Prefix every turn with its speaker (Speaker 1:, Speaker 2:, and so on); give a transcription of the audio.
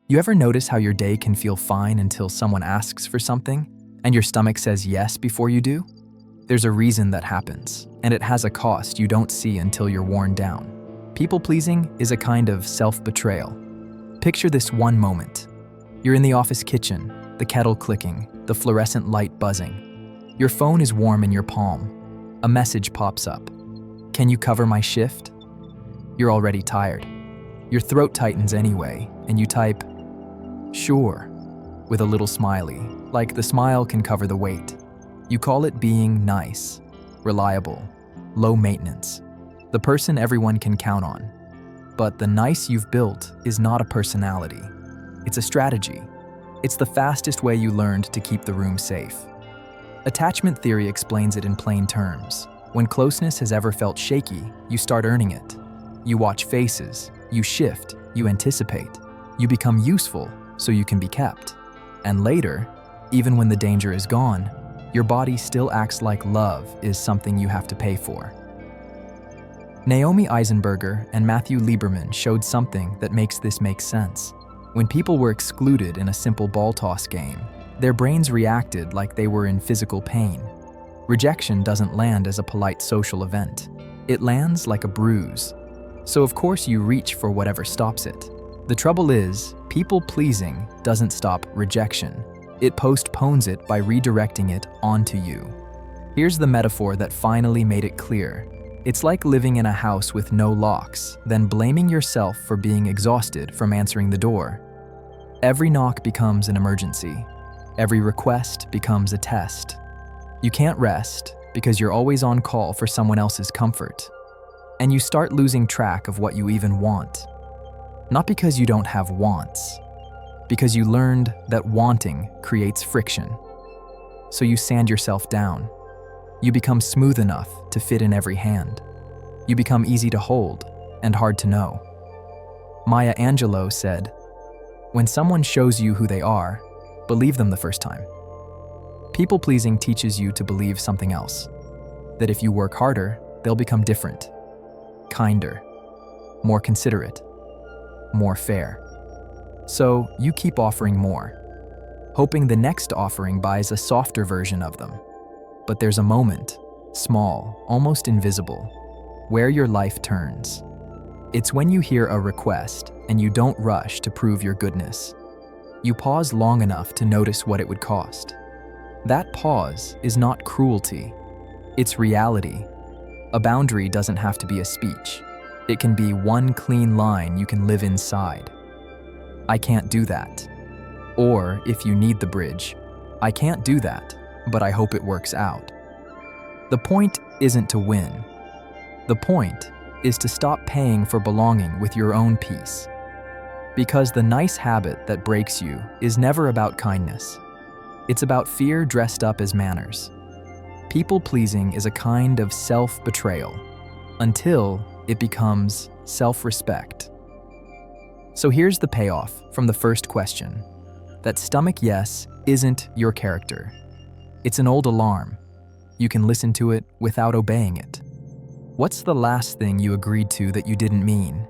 Speaker 1: You ever notice how your day can feel fine until someone asks for something, and your stomach says yes before you do? There's a reason that happens, and it has a cost you don't see until you're worn down. People-pleasing is a kind of self-betrayal. Picture this one moment. You're in the office kitchen, the kettle clicking, the fluorescent light buzzing. Your phone is warm in your palm. A message pops up. "Can you cover my shift?" You're already tired. Your throat tightens anyway, and you type, "Sure," with a little smiley, like the smile can cover the weight. You call it being nice, reliable, low maintenance, the person everyone can count on. But the nice you've built is not a personality. It's a strategy. It's the fastest way you learned to keep the room safe. Attachment theory explains it in plain terms. When closeness has ever felt shaky, you start earning it. You watch faces, you shift, you anticipate. You become useful so you can be kept. And later, even when the danger is gone, your body still acts like love is something you have to pay for. Naomi Eisenberger and Matthew Lieberman showed something that makes this make sense. When people were excluded in a simple ball toss game, their brains reacted like they were in physical pain. Rejection doesn't land as a polite social event. It lands like a bruise. So of course you reach for whatever stops it. The trouble is, people-pleasing doesn't stop rejection. It postpones it by redirecting it onto you. Here's the metaphor that finally made it clear. It's like living in a house with no locks, then blaming yourself for being exhausted from answering the door. Every knock becomes an emergency. Every request becomes a test. You can't rest because you're always on call for someone else's comfort. And you start losing track of what you even want. Not because you don't have wants, because you learned that wanting creates friction. So you sand yourself down. You become smooth enough to fit in every hand. You become easy to hold and hard to know. Maya Angelou said, "When someone shows you who they are, believe them the first time." People-pleasing teaches you to believe something else, that if you work harder, they'll become different, kinder, more considerate, more fair. So you keep offering more, hoping the next offering buys a softer version of them. But there's a moment, small, almost invisible, where your life turns. It's when you hear a request and you don't rush to prove your goodness. You pause long enough to notice what it would cost. That pause is not cruelty, it's reality. A boundary doesn't have to be a speech. It can be one clean line you can live inside. "I can't do that." Or, if you need the bridge, "I can't do that, but I hope it works out." The point isn't to win. The point is to stop paying for belonging with your own peace. Because the nice habit that breaks you is never about kindness. It's about fear dressed up as manners. People-pleasing is a kind of self-betrayal, until it becomes self-respect. So here's the payoff from the first question. That stomach yes isn't your character. It's an old alarm. You can listen to it without obeying it. What's the last thing you agreed to that you didn't mean?